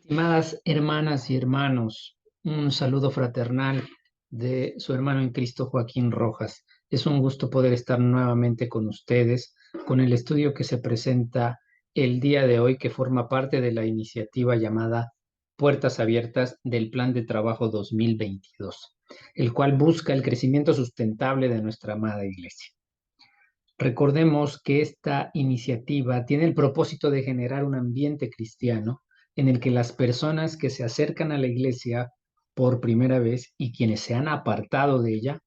Estimadas hermanas y hermanos, un saludo fraternal de su hermano en Cristo Joaquín Rojas. Es un gusto poder estar nuevamente con ustedes con el estudio que se presenta el día de hoy, que forma parte de la iniciativa llamada Puertas Abiertas del Plan de Trabajo 2022, el cual busca el crecimiento sustentable de nuestra amada Iglesia. Recordemos que esta iniciativa tiene el propósito de generar un ambiente cristiano en el que las personas que se acercan a la iglesia por primera vez y quienes se han apartado de ella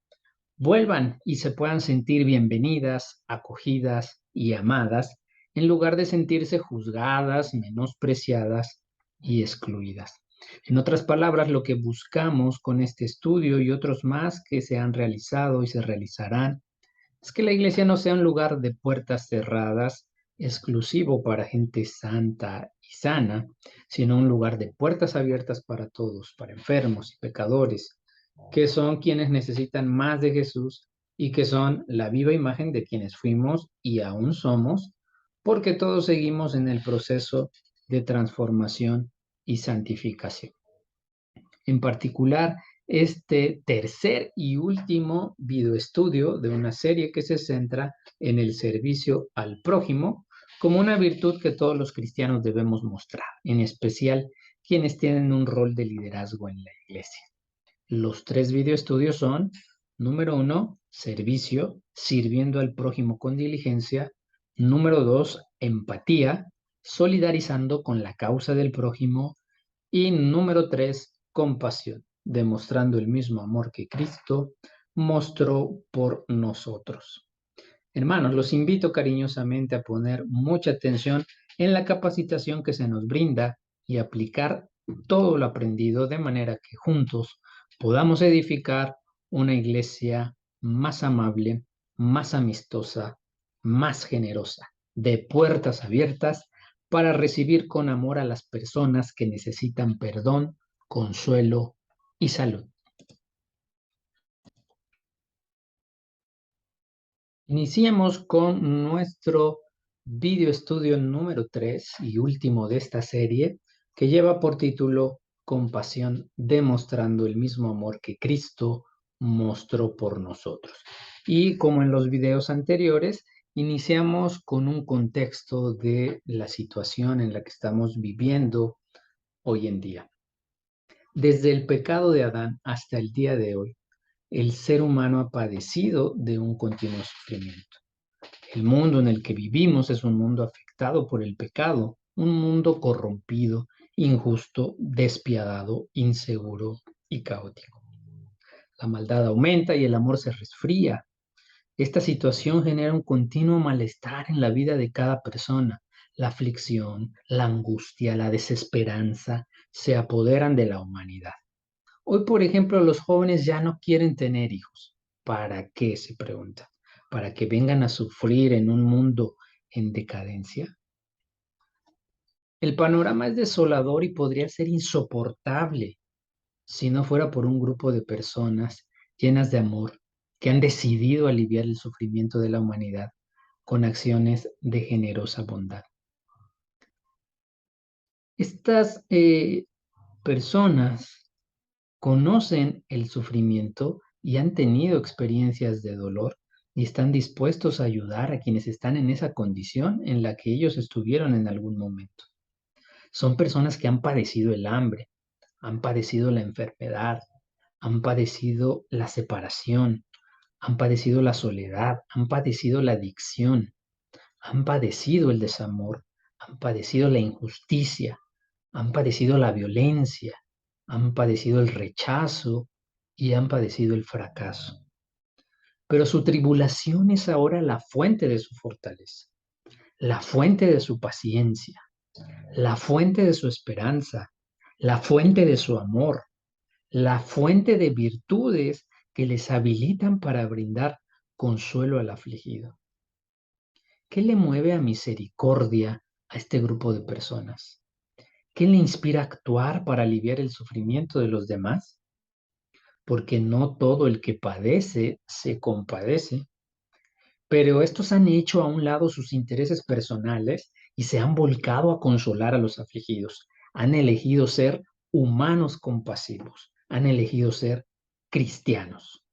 vuelvan y se puedan sentir bienvenidas, acogidas y amadas, en lugar de sentirse juzgadas, menospreciadas y excluidas. En otras palabras, lo que buscamos con este estudio y otros más que se han realizado y se realizarán es que la iglesia no sea un lugar de puertas cerradas, exclusivo para gente santa y sana, sino un lugar de puertas abiertas para todos, para enfermos y pecadores, que son quienes necesitan más de Jesús y que son la viva imagen de quienes fuimos y aún somos, porque todos seguimos en el proceso de transformación y santificación. En particular, este tercer y último videoestudio de una serie que se centra en el servicio al prójimo como una virtud que todos los cristianos debemos mostrar, en especial quienes tienen un rol de liderazgo en la iglesia. Los tres videoestudios son: número uno, servicio, sirviendo al prójimo con diligencia; número dos, empatía, solidarizando con la causa del prójimo; y número tres, compasión, demostrando el mismo amor que Cristo mostró por nosotros. Hermanos, los invito cariñosamente a poner mucha atención en la capacitación que se nos brinda y aplicar todo lo aprendido de manera que juntos podamos edificar una iglesia más amable, más amistosa, más generosa, de puertas abiertas para recibir con amor a las personas que necesitan perdón, consuelo y salud. Iniciemos con nuestro video estudio número 3 y último de esta serie, que lleva por título Compasión, demostrando el mismo amor que Cristo mostró por nosotros. Y como en los videos anteriores, iniciamos con un contexto de la situación en la que estamos viviendo hoy en día. Desde el pecado de Adán hasta el día de hoy, el ser humano ha padecido de un continuo sufrimiento. El mundo en el que vivimos es un mundo afectado por el pecado, un mundo corrompido, injusto, despiadado, inseguro y caótico. La maldad aumenta y el amor se resfría. Esta situación genera un continuo malestar en la vida de cada persona. La aflicción, la angustia, la desesperanza se apoderan de la humanidad. Hoy, por ejemplo, los jóvenes ya no quieren tener hijos. ¿Para qué?, se preguntan. ¿Para que vengan a sufrir en un mundo en decadencia? El panorama es desolador y podría ser insoportable si no fuera por un grupo de personas llenas de amor que han decidido aliviar el sufrimiento de la humanidad con acciones de generosa bondad. Estas personas conocen el sufrimiento y han tenido experiencias de dolor y están dispuestos a ayudar a quienes están en esa condición en la que ellos estuvieron en algún momento. Son personas que han padecido el hambre, han padecido la enfermedad, han padecido la separación, han padecido la soledad, han padecido la adicción, han padecido el desamor, han padecido la injusticia, han padecido la violencia, han padecido el rechazo y han padecido el fracaso. Pero su tribulación es ahora la fuente de su fortaleza, la fuente de su paciencia, la fuente de su esperanza, la fuente de su amor, la fuente de virtudes que les habilitan para brindar consuelo al afligido. ¿Qué le mueve a misericordia a este grupo de personas? ¿Qué le inspira a actuar para aliviar el sufrimiento de los demás? Porque no todo el que padece se compadece, pero estos han hecho a un lado sus intereses personales y se han volcado a consolar a los afligidos, Han elegido ser humanos compasivos. Han elegido ser cristianos.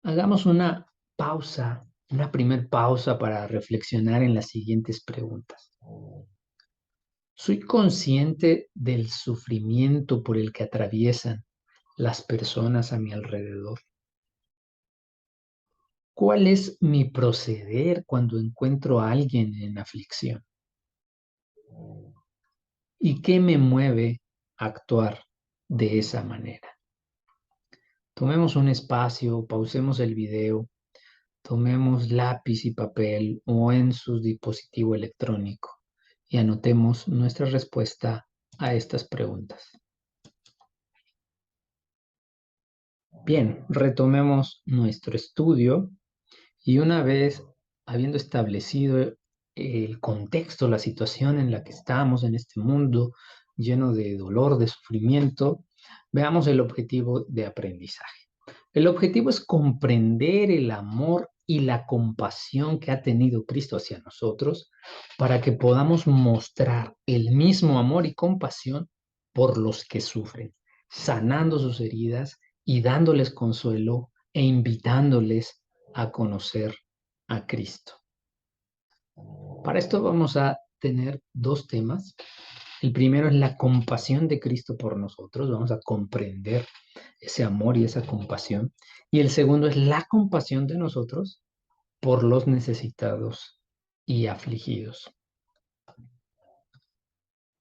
Hagamos una pausa, una primer pausa para reflexionar en las siguientes preguntas. ¿Soy consciente del sufrimiento por el que atraviesan las personas a mi alrededor? ¿Cuál es mi proceder cuando encuentro a alguien en aflicción? ¿Y qué me mueve a actuar de esa manera? Tomemos un espacio, pausemos el video, tomemos lápiz y papel o en su dispositivo electrónico y anotemos nuestra respuesta a estas preguntas. Bien, retomemos nuestro estudio y una vez habiendo establecido el contexto, la situación en la que estamos en este mundo lleno de dolor, de sufrimiento, veamos el objetivo de aprendizaje. El objetivo es comprender el amor y la compasión que ha tenido Cristo hacia nosotros para que podamos mostrar el mismo amor y compasión por los que sufren, sanando sus heridas y dándoles consuelo e invitándoles a conocer a Cristo. Para esto vamos a tener dos temas. El primero es la compasión de Cristo por nosotros. Vamos a comprender ese amor y esa compasión. Y el segundo es la compasión de nosotros por los necesitados y afligidos.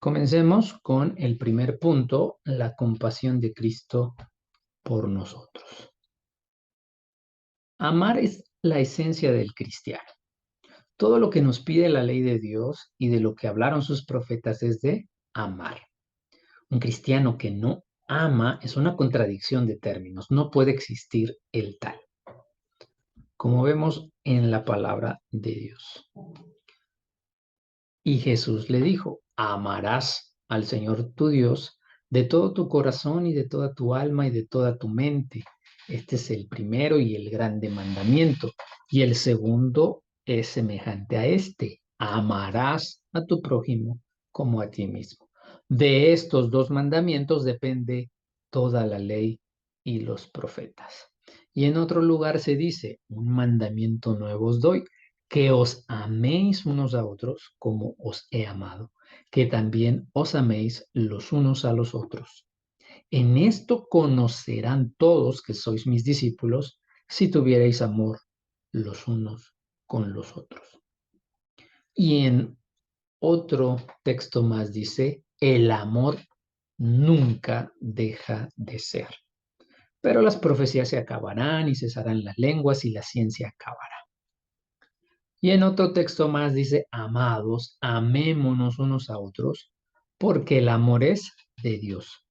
Comencemos con el primer punto, la compasión de Cristo por nosotros. Amar es la esencia del cristiano. Todo lo que nos pide la ley de Dios y de lo que hablaron sus profetas es de amar. Un cristiano que no ama es una contradicción de términos, no puede existir el tal, como vemos en la palabra de Dios. Y Jesús le dijo, amarás al Señor tu Dios de todo tu corazón y de toda tu alma y de toda tu mente. Este es el primero y el grande mandamiento. Y el segundo es semejante a este. Amarás a tu prójimo como a ti mismo. De estos dos mandamientos depende toda la ley y los profetas. Y en otro lugar se dice, un mandamiento nuevo os doy, que os améis unos a otros como os he amado, que también os améis los unos a los otros. En esto conocerán todos que sois mis discípulos, si tuvierais amor los unos con los otros. Y en otro texto más dice, el amor nunca deja de ser. Pero las profecías se acabarán y cesarán las lenguas y la ciencia acabará. Y en otro texto más dice, amados, amémonos unos a otros, porque el amor es de Dios.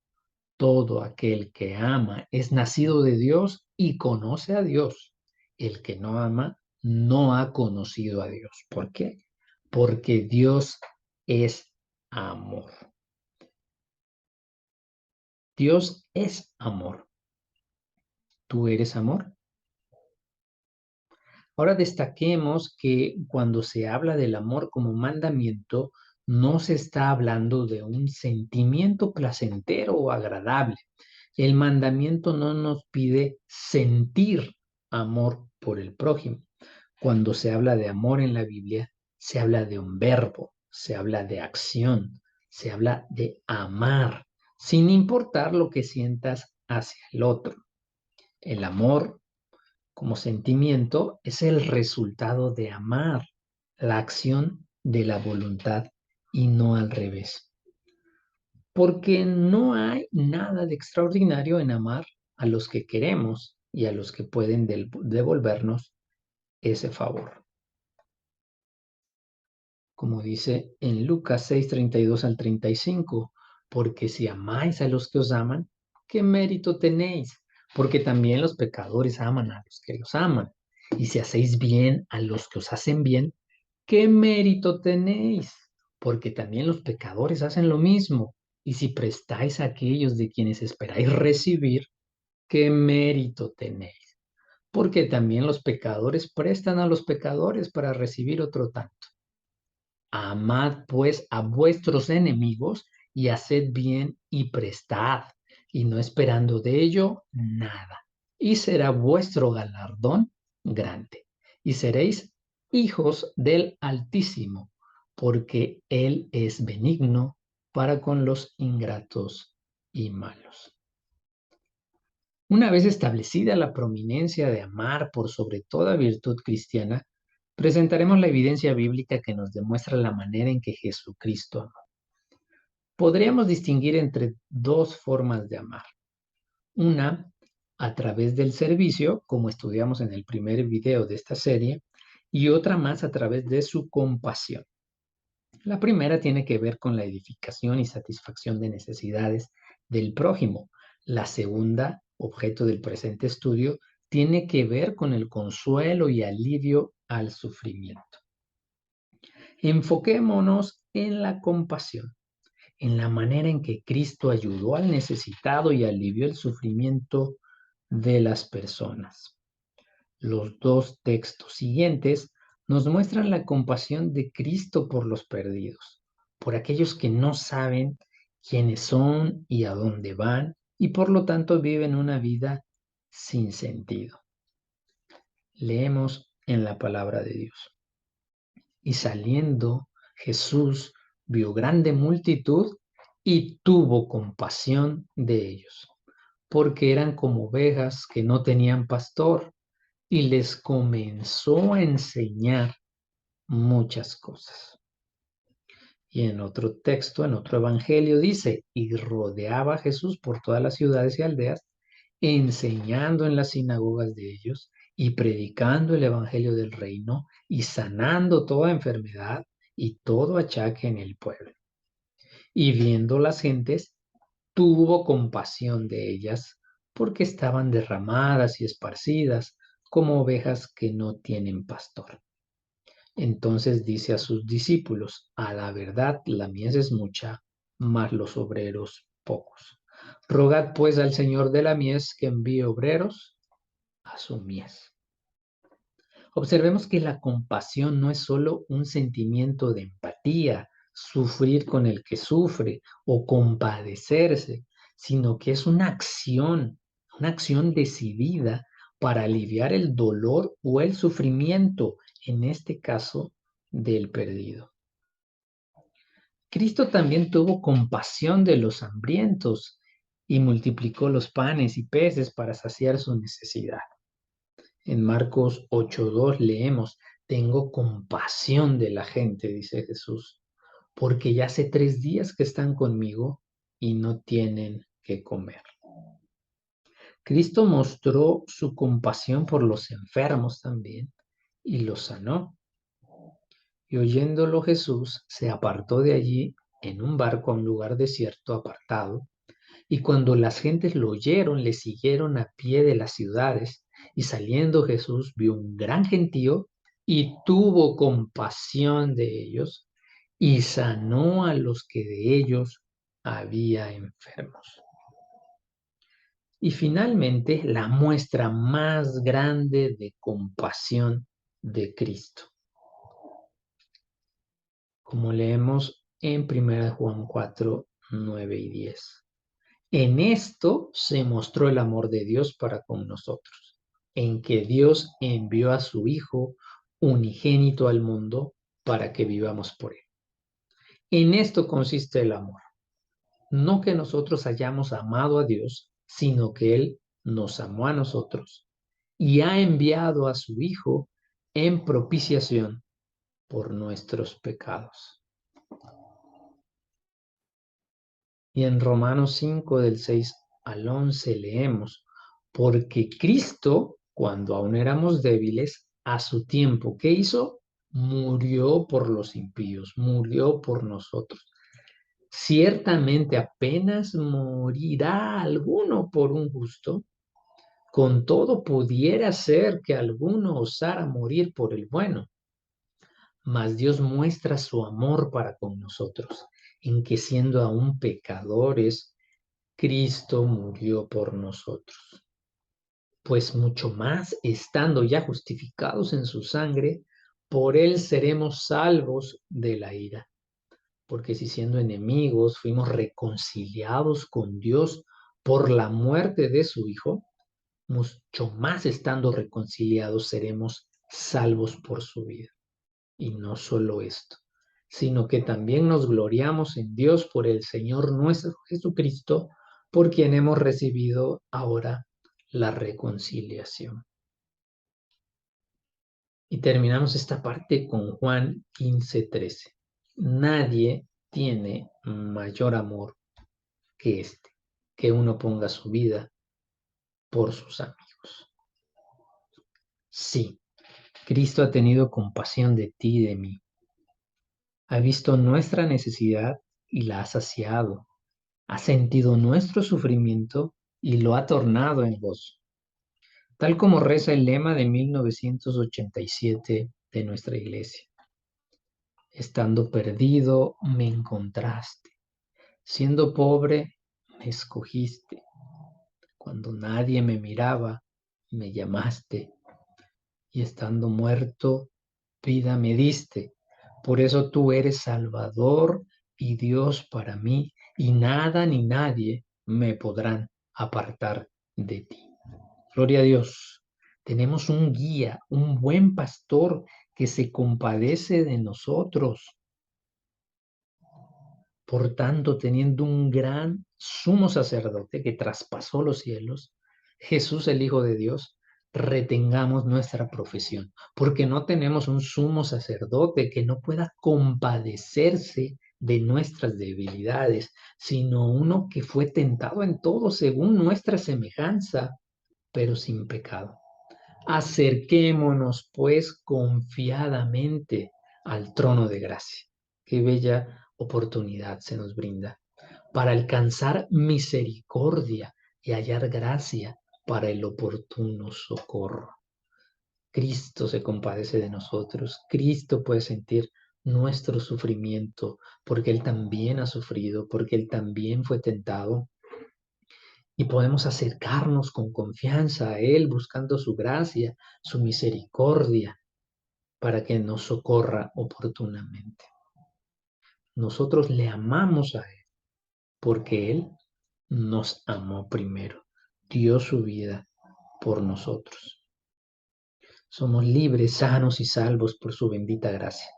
Todo aquel que ama es nacido de Dios y conoce a Dios. El que no ama no ha conocido a Dios. ¿Por qué? Porque Dios es amor. Dios es amor. ¿Tú eres amor? Ahora destaquemos que cuando se habla del amor como mandamiento, no se está hablando de un sentimiento placentero o agradable. El mandamiento no nos pide sentir amor por el prójimo. Cuando se habla de amor en la Biblia, se habla de un verbo, se habla de acción, se habla de amar, sin importar lo que sientas hacia el otro. El amor como sentimiento es el resultado de amar, la acción de la voluntad y no al revés. Porque no hay nada de extraordinario en amar a los que queremos y a los que pueden devolvernos ese favor. Como dice en Lucas 6:32 al 35, porque si amáis a los que os aman, ¿qué mérito tenéis? Porque también los pecadores aman a los que los aman. Y si hacéis bien a los que os hacen bien, ¿qué mérito tenéis? Porque también los pecadores hacen lo mismo. Y si prestáis a aquellos de quienes esperáis recibir, ¿qué mérito tenéis? Porque también los pecadores prestan a los pecadores para recibir otro tanto. Amad pues a vuestros enemigos y haced bien y prestad, y no esperando de ello nada. Y será vuestro galardón grande. Y seréis hijos del Altísimo, porque Él es benigno para con los ingratos y malos. Una vez establecida la prominencia de amar por sobre toda virtud cristiana, presentaremos la evidencia bíblica que nos demuestra la manera en que Jesucristo amó. Podríamos distinguir entre dos formas de amar. Una, a través del servicio, como estudiamos en el primer video de esta serie, y otra más a través de su compasión. La primera tiene que ver con la edificación y satisfacción de necesidades del prójimo. La segunda, objeto del presente estudio, tiene que ver con el consuelo y alivio al sufrimiento. Enfoquémonos en la compasión, en la manera en que Cristo ayudó al necesitado y alivió el sufrimiento de las personas. Los dos textos siguientes nos muestran la compasión de Cristo por los perdidos, por aquellos que no saben quiénes son y a dónde van y por lo tanto viven una vida sin sentido. Leemos en la palabra de Dios. Y saliendo Jesús vio grande multitud y tuvo compasión de ellos, porque eran como ovejas que no tenían pastor, y les comenzó a enseñar muchas cosas. Y en otro texto, en otro evangelio dice, y rodeaba a Jesús por todas las ciudades y aldeas, enseñando en las sinagogas de ellos y predicando el evangelio del reino y sanando toda enfermedad y todo achaque en el pueblo. Y viendo las gentes, tuvo compasión de ellas, porque estaban derramadas y esparcidas como ovejas que no tienen pastor. Entonces dice a sus discípulos, a la verdad la mies es mucha, mas los obreros pocos. Rogad pues al Señor de la mies que envíe obreros a su mies. Observemos que la compasión no es solo un sentimiento de empatía, sufrir con el que sufre o compadecerse, sino que es una acción decidida para aliviar el dolor o el sufrimiento, en este caso del perdido. Cristo también tuvo compasión de los hambrientos y multiplicó los panes y peces para saciar su necesidad. En Marcos 8:2 leemos, tengo compasión de la gente, dice Jesús, porque ya hace 3 días que están conmigo y no tienen que comer. Cristo mostró su compasión por los enfermos también y los sanó. Y oyéndolo Jesús se apartó de allí en un barco a un lugar desierto apartado, y cuando las gentes lo oyeron, le siguieron a pie de las ciudades, y saliendo Jesús vio un gran gentío y tuvo compasión de ellos y sanó a los que de ellos había enfermos. Y finalmente, la muestra más grande de compasión de Cristo, como leemos en 1 Juan 4, 9 y 10. En esto se mostró el amor de Dios para con nosotros, en que Dios envió a su Hijo unigénito al mundo para que vivamos por él. En esto consiste el amor, no que nosotros hayamos amado a Dios, sino que Él nos amó a nosotros y ha enviado a su Hijo en propiciación por nuestros pecados. Y en Romanos 5, del 6 al 11 leemos, porque Cristo, cuando aún éramos débiles, a su tiempo, ¿qué hizo? Murió por los impíos, murió por nosotros. Ciertamente apenas morirá alguno por un justo, con todo pudiera ser que alguno osara morir por el bueno. Mas Dios muestra su amor para con nosotros, en que siendo aún pecadores, Cristo murió por nosotros. Pues mucho más, estando ya justificados en su sangre, por él seremos salvos de la ira. Porque si siendo enemigos fuimos reconciliados con Dios por la muerte de su Hijo, mucho más estando reconciliados seremos salvos por su vida. Y no solo esto, sino que también nos gloriamos en Dios por el Señor nuestro Jesucristo, por quien hemos recibido ahora la reconciliación. Y terminamos esta parte con Juan 15:13. Nadie tiene mayor amor que este, que uno ponga su vida por sus amigos. Sí, Cristo ha tenido compasión de ti y de mí. Ha visto nuestra necesidad y la ha saciado. Ha sentido nuestro sufrimiento y lo ha tornado en gozo. Tal como reza el lema de 1987 de nuestra iglesia. Estando perdido, me encontraste. Siendo pobre, me escogiste. Cuando nadie me miraba, me llamaste. Y estando muerto, vida me diste. Por eso tú eres Salvador y Dios para mí, y nada ni nadie me podrán apartar de ti. Gloria a Dios. Tenemos un guía, un buen pastor que se compadece de nosotros. Por tanto, teniendo un gran sumo sacerdote que traspasó los cielos, Jesús el Hijo de Dios, retengamos nuestra profesión, porque no tenemos un sumo sacerdote que no pueda compadecerse de nuestras debilidades, sino uno que fue tentado en todo según nuestra semejanza, pero sin pecado. Acerquémonos, pues, confiadamente al trono de gracia. Qué bella oportunidad se nos brinda para alcanzar misericordia y hallar gracia para el oportuno socorro. Cristo se compadece de nosotros. Cristo puede sentir nuestro sufrimiento porque Él también ha sufrido, porque Él también fue tentado y podemos acercarnos con confianza a Él buscando su gracia, su misericordia, para que nos socorra oportunamente. Nosotros le amamos a Él porque Él nos amó primero, dio su vida por nosotros. Somos libres, sanos y salvos por su bendita gracia,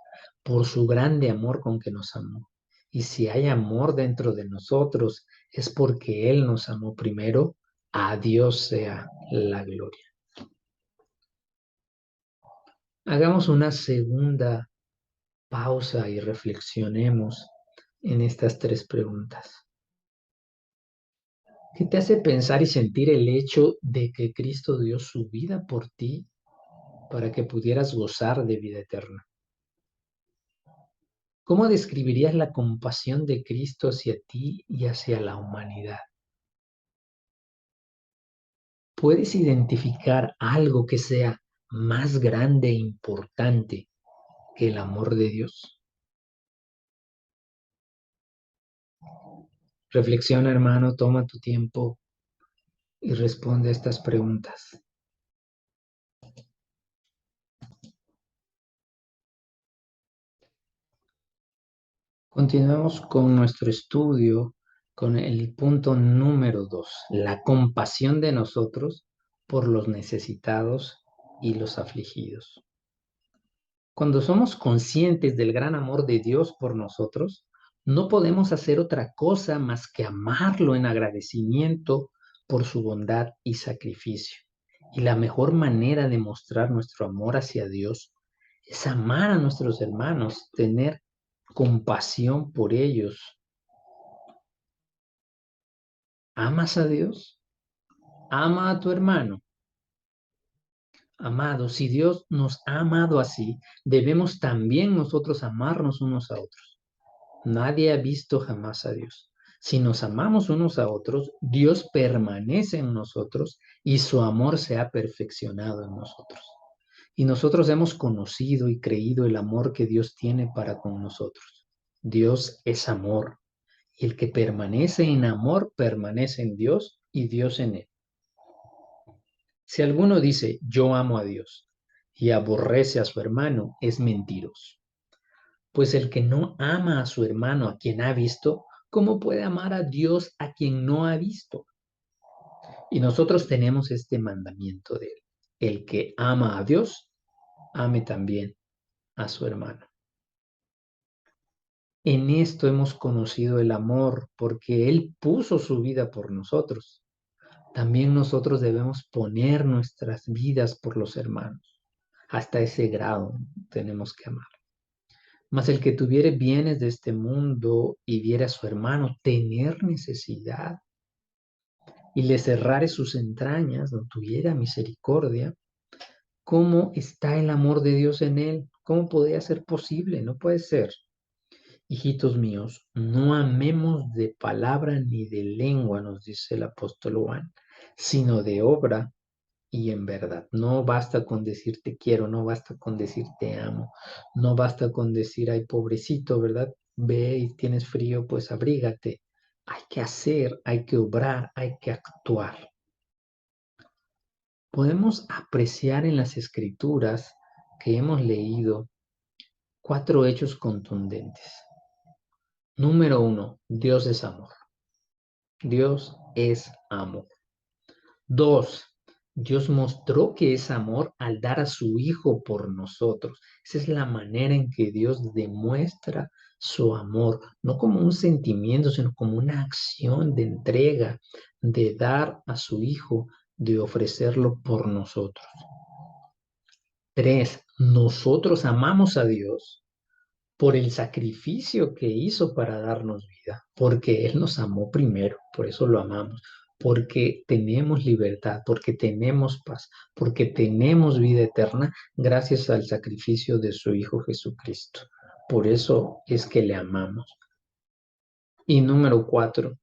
por su grande amor con que nos amó. Y si hay amor dentro de nosotros, es porque Él nos amó primero. A Dios sea la gloria. Hagamos una segunda pausa y reflexionemos en estas tres preguntas. ¿Qué te hace pensar y sentir el hecho de que Cristo dio su vida por ti para que pudieras gozar de vida eterna? ¿Cómo describirías la compasión de Cristo hacia ti y hacia la humanidad? ¿Puedes identificar algo que sea más grande e importante que el amor de Dios? Reflexiona, hermano, toma tu tiempo y responde a estas preguntas. Continuamos con nuestro estudio con el punto número 2, la compasión de nosotros por los necesitados y los afligidos. Cuando somos conscientes del gran amor de Dios por nosotros, no podemos hacer otra cosa más que amarlo en agradecimiento por su bondad y sacrificio. Y la mejor manera de mostrar nuestro amor hacia Dios es amar a nuestros hermanos, tener compasión por ellos. ¿Amas a Dios? Ama a tu hermano. Amado, si Dios nos ha amado así, debemos también nosotros amarnos unos a otros. Nadie ha visto jamás a Dios. Si nos amamos unos a otros, Dios permanece en nosotros y su amor se ha perfeccionado en nosotros. Y nosotros hemos conocido y creído el amor que Dios tiene para con nosotros. Dios es amor. Y el que permanece en amor, permanece en Dios y Dios en él. Si alguno dice, yo amo a Dios, y aborrece a su hermano es mentiroso. Pues el que no ama a su hermano a quien ha visto, ¿cómo puede amar a Dios a quien no ha visto? Y nosotros tenemos este mandamiento de él. El que ama a Dios, ame también a su hermano. En esto hemos conocido el amor, porque Él puso su vida por nosotros. También nosotros debemos poner nuestras vidas por los hermanos. Hasta ese grado tenemos que amar. Mas el que tuviere bienes de este mundo y viera a su hermano tener necesidad y le cerrare sus entrañas, no tuviera misericordia, ¿cómo está el amor de Dios en él? ¿Cómo podría ser posible? No puede ser. Hijitos míos, no amemos de palabra ni de lengua, nos dice el apóstol Juan, sino de obra y en verdad. No basta con decir te quiero, no basta con decir te amo, no basta con decir ay pobrecito, ¿verdad? Ve y tienes frío, pues abrígate. Hay que hacer, hay que obrar, hay que actuar. Podemos apreciar en las escrituras que hemos leído 4 hechos contundentes. Número 1, Dios es amor. Dios es amor. 2, Dios mostró que es amor al dar a su Hijo por nosotros. Esa es la manera en que Dios demuestra su amor, no como un sentimiento, sino como una acción de entrega, de dar a su Hijo, de ofrecerlo por nosotros. 3, nosotros amamos a Dios por el sacrificio que hizo para darnos vida, porque Él nos amó primero, por eso lo amamos, porque tenemos libertad, porque tenemos paz, porque tenemos vida eterna gracias al sacrificio de su Hijo Jesucristo. Por eso es que le amamos. Y número 4,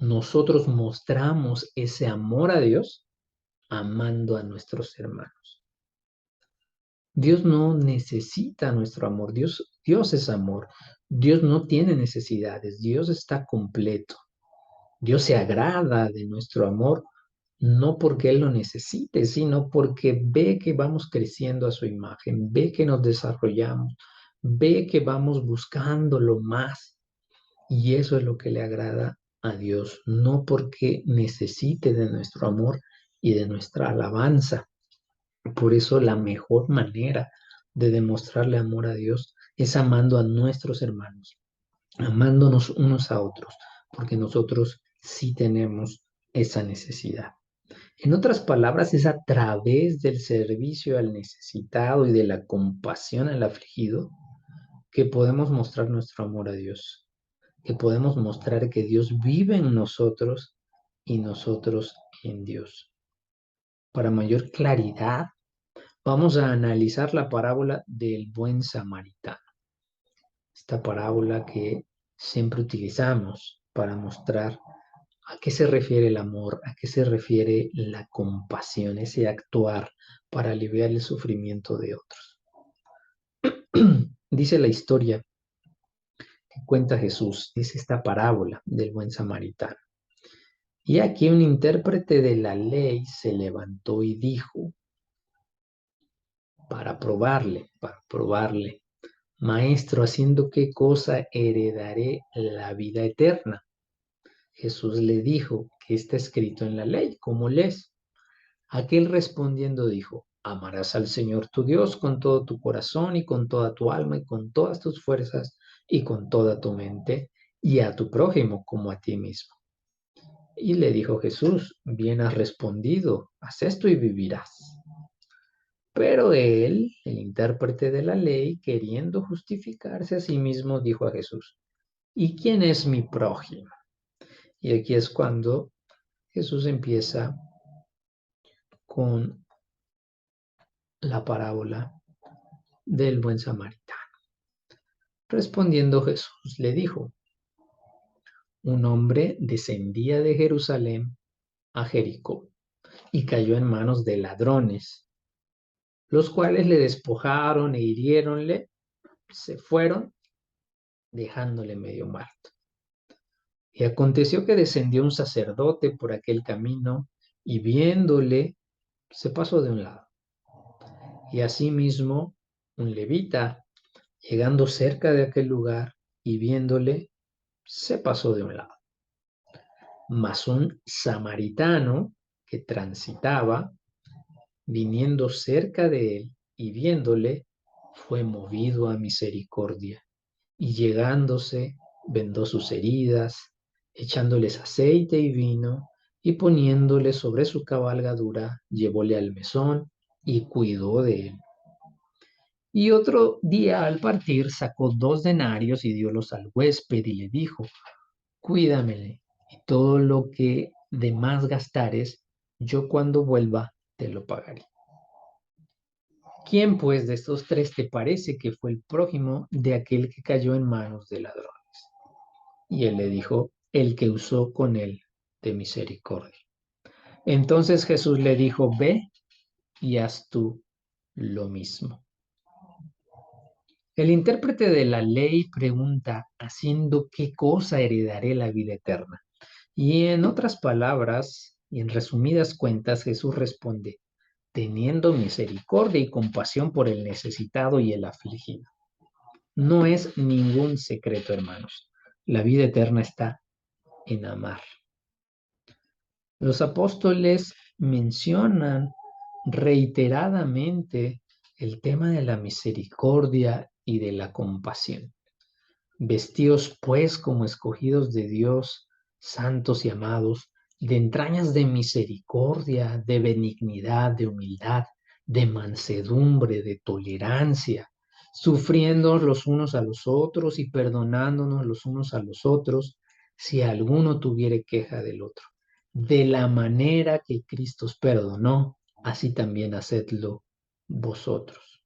nosotros mostramos ese amor a Dios amando a nuestros hermanos. Dios no necesita nuestro amor. Dios es amor. Dios no tiene necesidades. Dios está completo. Dios se agrada de nuestro amor, no porque Él lo necesite, sino porque ve que vamos creciendo a su imagen, ve que nos desarrollamos, ve que vamos buscando lo más. Y eso es lo que le agrada a Dios, no porque necesite de nuestro amor y de nuestra alabanza. Por eso la mejor manera de demostrarle amor a Dios es amando a nuestros hermanos, amándonos unos a otros, porque nosotros sí tenemos esa necesidad. En otras palabras, es a través del servicio al necesitado y de la compasión al afligido que podemos mostrar nuestro amor a Dios, que podemos mostrar que Dios vive en nosotros y nosotros en Dios. Para mayor claridad, vamos a analizar la parábola del buen samaritano. Esta parábola que siempre utilizamos para mostrar a qué se refiere el amor, a qué se refiere la compasión, ese actuar para aliviar el sufrimiento de otros. Dice la historia que cuenta Jesús, dice esta parábola del buen samaritano. Y aquí un intérprete de la ley se levantó y dijo, para probarle, Maestro, ¿haciendo qué cosa heredaré la vida eterna? Jesús le dijo, ¿qué está escrito en la ley? ¿Cómo lees? Aquel respondiendo dijo, amarás al Señor tu Dios con todo tu corazón y con toda tu alma y con todas tus fuerzas y con toda tu mente y a tu prójimo como a ti mismo. Y le dijo Jesús, bien has respondido, haz esto y vivirás. Pero él, el intérprete de la ley, queriendo justificarse a sí mismo, dijo a Jesús, ¿y quién es mi prójimo? Y aquí es cuando Jesús empieza con la parábola del buen samaritano. Respondiendo Jesús le dijo, un hombre descendía de Jerusalén a Jericó y cayó en manos de ladrones, los cuales le despojaron e hiriéronle, se fueron dejándole medio muerto. Y aconteció que descendió un sacerdote por aquel camino y viéndole, se pasó de un lado. Y asimismo, un levita, llegando cerca de aquel lugar y viéndole, se pasó de un lado. Mas un samaritano que transitaba, viniendo cerca de él y viéndole, fue movido a misericordia, y llegándose, vendó sus heridas, echándoles aceite y vino, y poniéndole sobre su cabalgadura, llevóle al mesón y cuidó de él. Y otro día al partir sacó 2 denarios y diólos al huésped y le dijo, cuídamele, y todo lo que de más gastares, yo cuando vuelva te lo pagaré. ¿Quién pues de estos 3 te parece que fue el prójimo de aquel que cayó en manos de ladrones? Y él le dijo, el que usó con él de misericordia. Entonces Jesús le dijo, ve y haz tú lo mismo. El intérprete de la ley pregunta, ¿haciendo qué cosa heredaré la vida eterna? Y en otras palabras, y en resumidas cuentas, Jesús responde, teniendo misericordia y compasión por el necesitado y el afligido. No es ningún secreto, hermanos. La vida eterna está en amar. Los apóstoles mencionan reiteradamente el tema de la misericordia y de la compasión. Vestíos pues como escogidos de Dios, santos y amados, de entrañas de misericordia, de benignidad, de humildad, de mansedumbre, de tolerancia, sufriendo los unos a los otros y perdonándonos los unos a los otros, si alguno tuviere queja del otro. De la manera que Cristo os perdonó, así también hacedlo vosotros.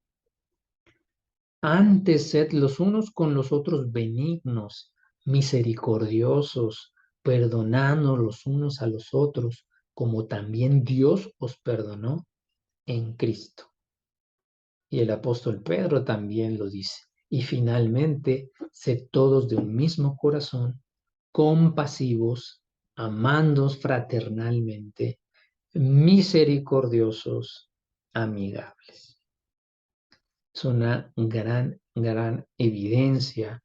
Antes sed los unos con los otros benignos, misericordiosos, perdonando los unos a los otros, como también Dios os perdonó en Cristo. Y el apóstol Pedro también lo dice. Y finalmente, sed todos de un mismo corazón, compasivos, amándoos fraternalmente, misericordiosos, amigables. Es una gran evidencia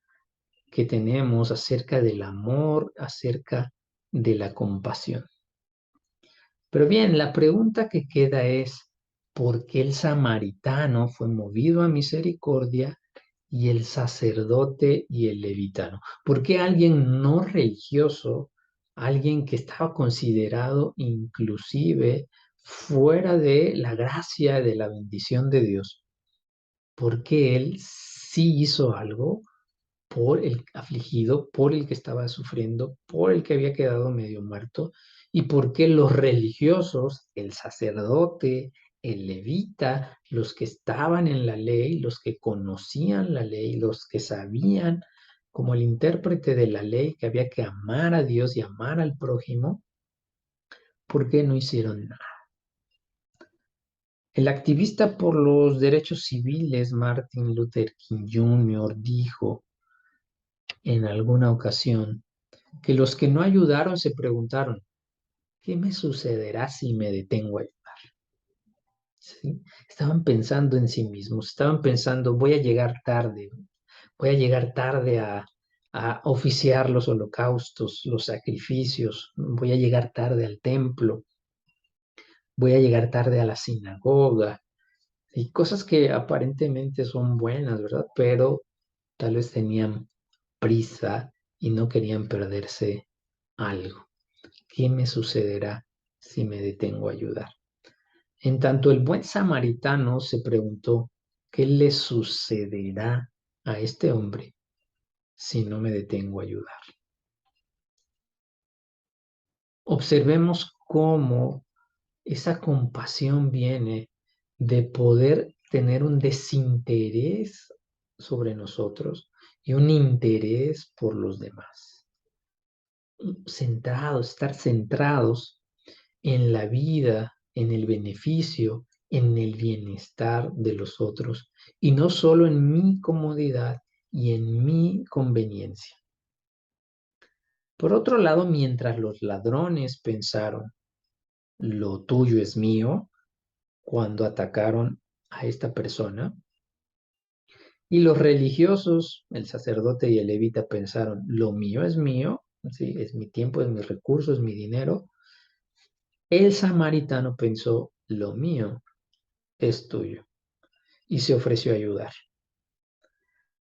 que tenemos acerca del amor, acerca de la compasión. Pero bien, la pregunta que queda es, ¿por qué el samaritano fue movido a misericordia y el sacerdote y el levitano? ¿Por qué alguien no religioso, alguien que estaba considerado inclusive fuera de la gracia, de la bendición de Dios, porque él sí hizo algo por el afligido, por el que estaba sufriendo, por el que había quedado medio muerto, y porque los religiosos, el sacerdote, el levita, los que estaban en la ley, los que conocían la ley, los que sabían, como el intérprete de la ley, que había que amar a Dios y amar al prójimo, ¿por qué no hicieron nada? El activista por los derechos civiles, Martin Luther King Jr., dijo en alguna ocasión que los que no ayudaron se preguntaron, ¿qué me sucederá si me detengo a ayudar? ¿Sí? Estaban pensando en sí mismos, estaban pensando, voy a llegar tarde a oficiar los holocaustos, los sacrificios, voy a llegar tarde al templo, voy a llegar tarde a la sinagoga, y cosas que aparentemente son buenas, ¿verdad? Pero tal vez tenían prisa y no querían perderse algo. ¿Qué me sucederá si me detengo a ayudar? En tanto, el buen samaritano se preguntó, ¿qué le sucederá a este hombre si no me detengo a ayudar? Observemos cómo esa compasión viene de poder tener un desinterés sobre nosotros y un interés por los demás. Estar centrados en la vida, en el beneficio, en el bienestar de los otros y no solo en mi comodidad y en mi conveniencia. Por otro lado, mientras los ladrones pensaron, lo tuyo es mío, cuando atacaron a esta persona. Y los religiosos, el sacerdote y el levita pensaron, lo mío, ¿sí? Es mi tiempo, es mi recurso, es mi dinero. El samaritano pensó, lo mío es tuyo, y se ofreció a ayudar.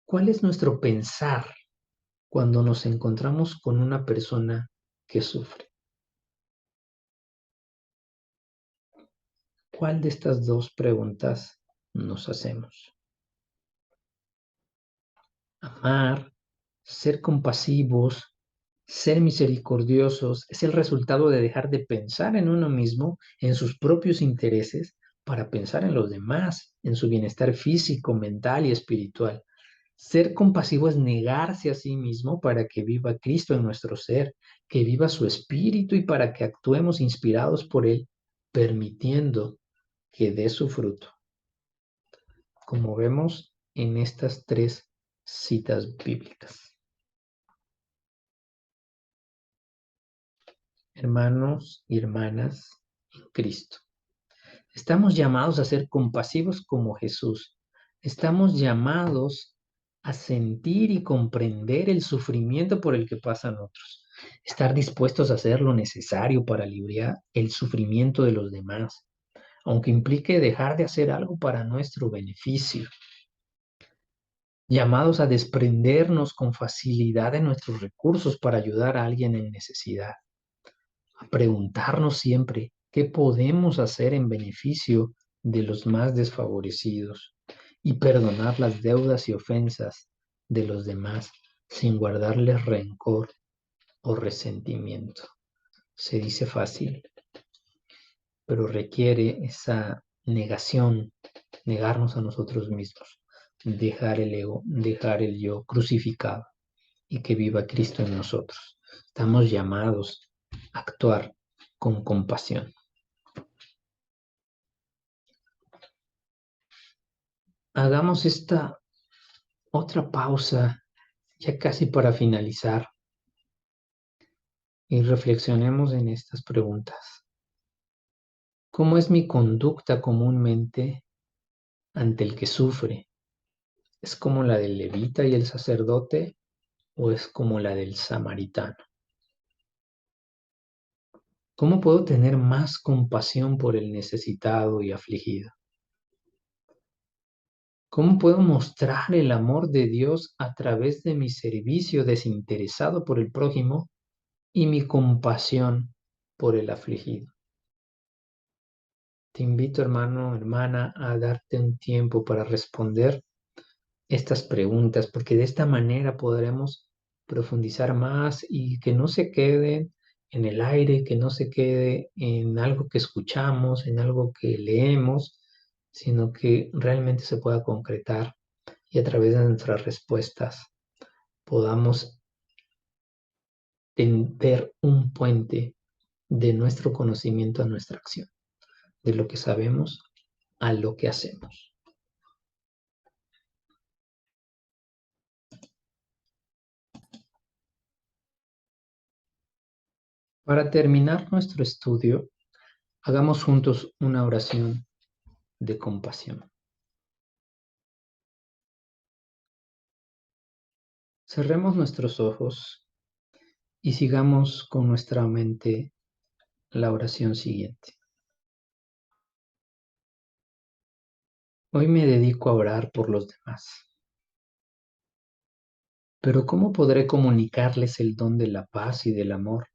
¿Cuál es nuestro pensar cuando nos encontramos con una persona que sufre? ¿Cuál de estas dos preguntas nos hacemos? Amar, ser compasivos, ser misericordiosos es el resultado de dejar de pensar en uno mismo, en sus propios intereses, para pensar en los demás, en su bienestar físico, mental y espiritual. Ser compasivo es negarse a sí mismo para que viva Cristo en nuestro ser, que viva su espíritu y para que actuemos inspirados por él, permitiendo que dé su fruto, como vemos en estas tres citas bíblicas. Hermanos y hermanas en Cristo, estamos llamados a ser compasivos como Jesús. Estamos llamados a sentir y comprender el sufrimiento por el que pasan otros. Estar dispuestos a hacer lo necesario para aliviar el sufrimiento de los demás, aunque implique dejar de hacer algo para nuestro beneficio. Llamados a desprendernos con facilidad de nuestros recursos para ayudar a alguien en necesidad. A preguntarnos siempre qué podemos hacer en beneficio de los más desfavorecidos y perdonar las deudas y ofensas de los demás sin guardarles rencor o resentimiento. Se dice fácil, pero requiere esa negación, negarnos a nosotros mismos, dejar el ego, dejar el yo crucificado y que viva Cristo en nosotros. Estamos llamados a actuar con compasión. Hagamos esta otra pausa, ya casi para finalizar, y reflexionemos en estas preguntas. ¿Cómo es mi conducta comúnmente ante el que sufre? ¿Es como la del levita y el sacerdote o es como la del samaritano? ¿Cómo puedo tener más compasión por el necesitado y afligido? ¿Cómo puedo mostrar el amor de Dios a través de mi servicio desinteresado por el prójimo y mi compasión por el afligido? Te invito, hermano, hermana, a darte un tiempo para responder estas preguntas, porque de esta manera podremos profundizar más y que no se quede en el aire, que no se quede en algo que escuchamos, en algo que leemos, sino que realmente se pueda concretar y a través de nuestras respuestas podamos tender un puente de nuestro conocimiento a nuestra acción, de lo que sabemos a lo que hacemos. Para terminar nuestro estudio, hagamos juntos una oración de compasión. Cerremos nuestros ojos y sigamos con nuestra mente la oración siguiente. Hoy me dedico a orar por los demás, pero ¿cómo podré comunicarles el don de la paz y del amor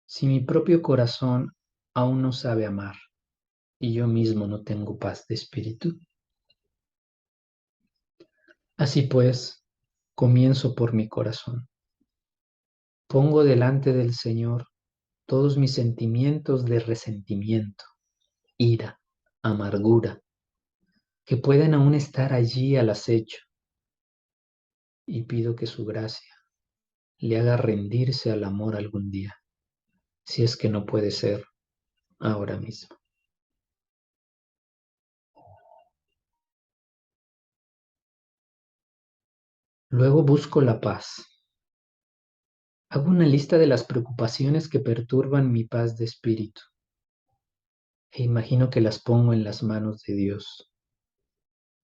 si mi propio corazón aún no sabe amar y yo mismo no tengo paz de espíritu? Así pues, comienzo por mi corazón. Pongo delante del Señor todos mis sentimientos de resentimiento, ira, amargura, que pueden aún estar allí al acecho, y pido que su gracia le haga rendirse al amor algún día, si es que no puede ser ahora mismo. Luego busco la paz. Hago una lista de las preocupaciones que perturban mi paz de espíritu e imagino que las pongo en las manos de Dios.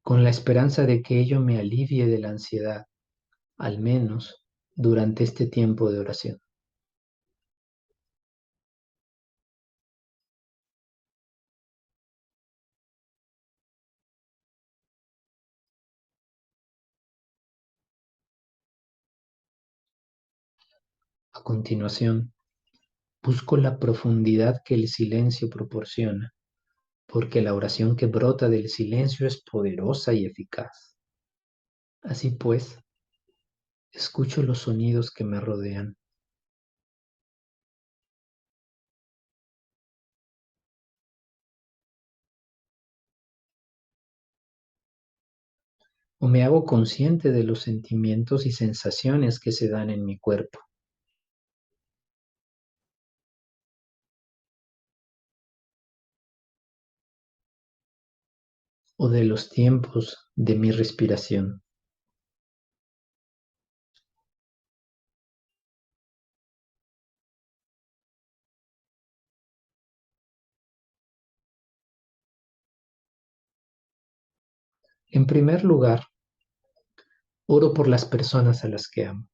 con la esperanza de que ello me alivie de la ansiedad, al menos durante este tiempo de oración. A continuación, busco la profundidad que el silencio proporciona, porque la oración que brota del silencio es poderosa y eficaz. Así pues, escucho los sonidos que me rodean, o me hago consciente de los sentimientos y sensaciones que se dan en mi cuerpo, o de los tiempos de mi respiración. En primer lugar, oro por las personas a las que amo.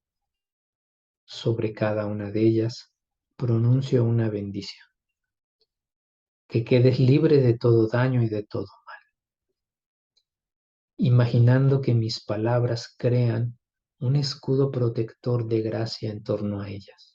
Sobre cada una de ellas pronuncio una bendición, que quedes libre de todo daño y de todo mal, imaginando que mis palabras crean un escudo protector de gracia en torno a ellas.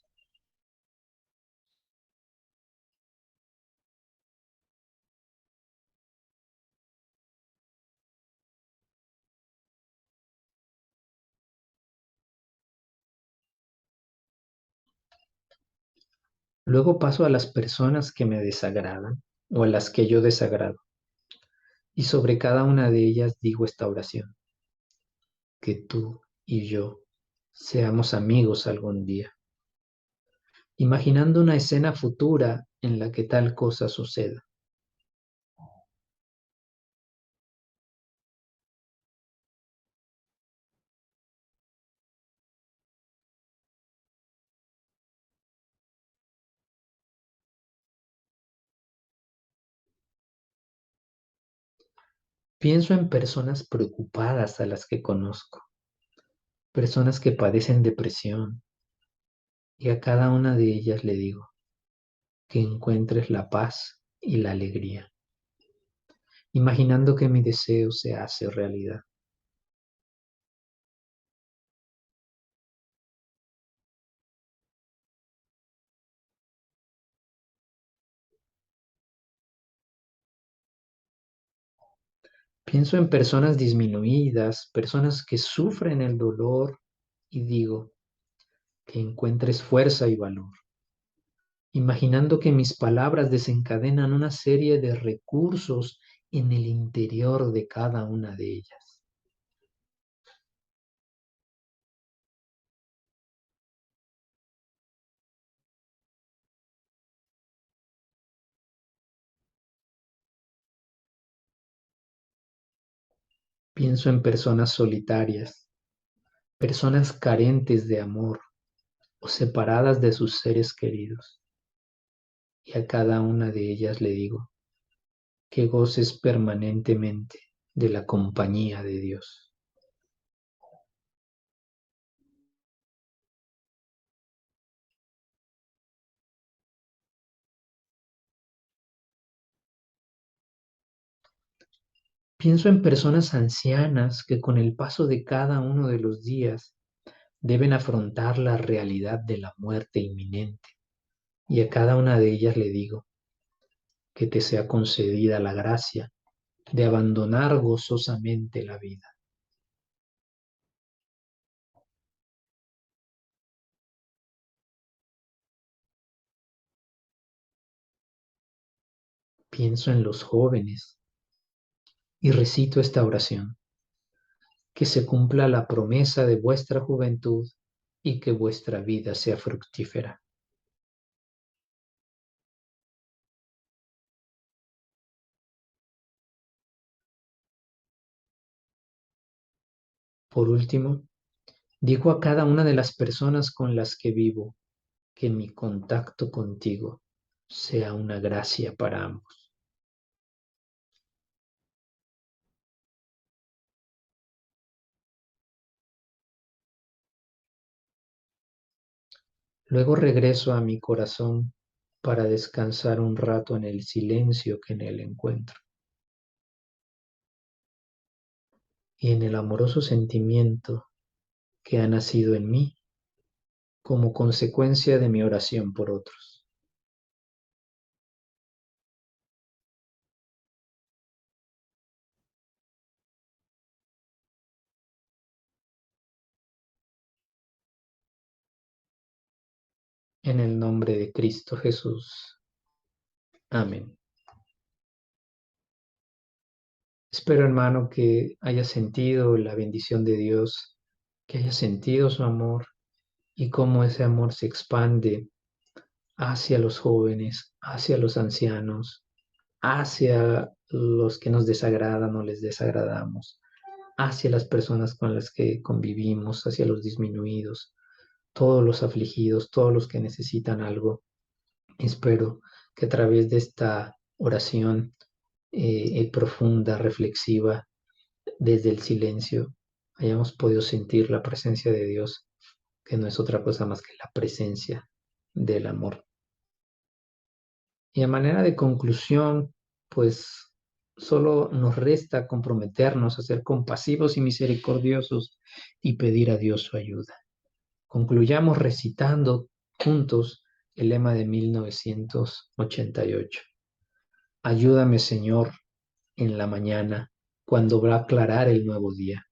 Luego paso a las personas que me desagradan o a las que yo desagrado, y sobre cada una de ellas digo esta oración: que tú y yo seamos amigos algún día, imaginando una escena futura en la que tal cosa suceda. Pienso en personas preocupadas a las que conozco, personas que padecen depresión, y a cada una de ellas le digo que encuentres la paz y la alegría, imaginando que mi deseo se hace realidad. Pienso en personas disminuidas, personas que sufren el dolor, y digo que encuentres fuerza y valor, imaginando que mis palabras desencadenan una serie de recursos en el interior de cada una de ellas. Pienso en personas solitarias, personas carentes de amor o separadas de sus seres queridos, y a cada una de ellas le digo que goces permanentemente de la compañía de Dios. Pienso en personas ancianas que con el paso de cada uno de los días deben afrontar la realidad de la muerte inminente, y a cada una de ellas le digo que te sea concedida la gracia de abandonar gozosamente la vida. Pienso en los jóvenes y recito esta oración: que se cumpla la promesa de vuestra juventud y que vuestra vida sea fructífera. Por último, digo a cada una de las personas con las que vivo que mi contacto contigo sea una gracia para ambos. Luego regreso a mi corazón para descansar un rato en el silencio que en él encuentro y en el amoroso sentimiento que ha nacido en mí como consecuencia de mi oración por otros. En el nombre de Cristo Jesús. Amén. Espero, hermano, que haya sentido la bendición de Dios, que haya sentido su amor y cómo ese amor se expande hacia los jóvenes, hacia los ancianos, hacia los que nos desagradan o les desagradamos, hacia las personas con las que convivimos, hacia los disminuidos, todos los afligidos, todos los que necesitan algo. Espero que a través de esta oración profunda, reflexiva, desde el silencio, hayamos podido sentir la presencia de Dios, que no es otra cosa más que la presencia del amor. Y a manera de conclusión, pues solo nos resta comprometernos a ser compasivos y misericordiosos y pedir a Dios su ayuda. Concluyamos recitando juntos el lema de 1988. Ayúdame, Señor, en la mañana, cuando va a aclarar el nuevo día.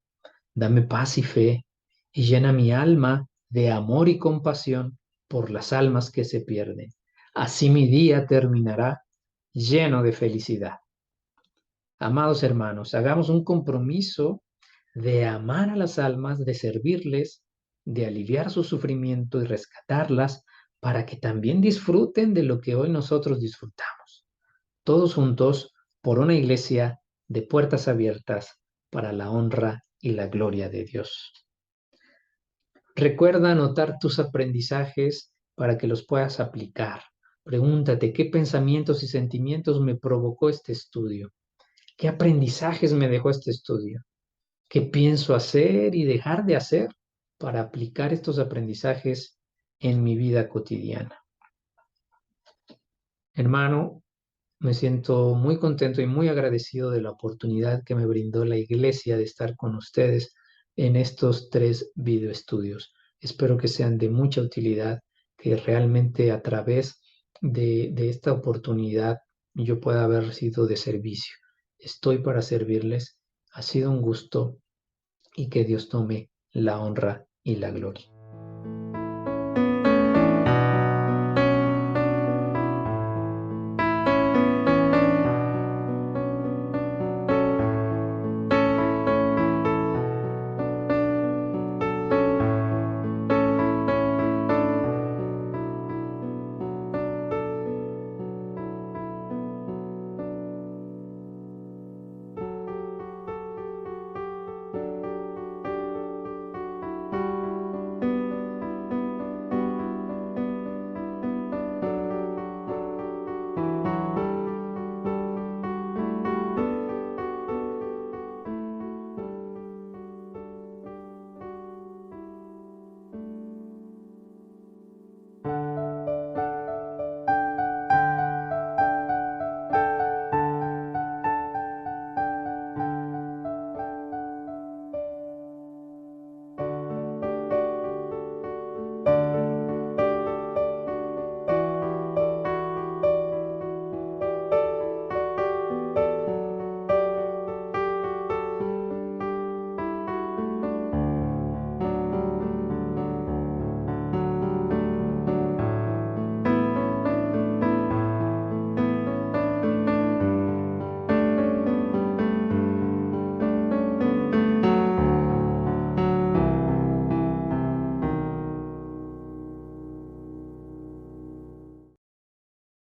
Dame paz y fe, y llena mi alma de amor y compasión por las almas que se pierden. Así mi día terminará lleno de felicidad. Amados hermanos, hagamos un compromiso de amar a las almas, de servirles, de aliviar su sufrimiento y rescatarlas para que también disfruten de lo que hoy nosotros disfrutamos. Todos juntos por una iglesia de puertas abiertas para la honra y la gloria de Dios. Recuerda anotar tus aprendizajes para que los puedas aplicar. Pregúntate qué pensamientos y sentimientos me provocó este estudio, qué aprendizajes me dejó este estudio, qué pienso hacer y dejar de hacer para aplicar estos aprendizajes en mi vida cotidiana. Hermano, me siento muy contento y muy agradecido de la oportunidad que me brindó la iglesia de estar con ustedes en estos 3 videoestudios. Espero que sean de mucha utilidad, que realmente a través de esta oportunidad yo pueda haber sido de servicio. Estoy para servirles. Ha sido un gusto y que Dios tome la honra y la gloria.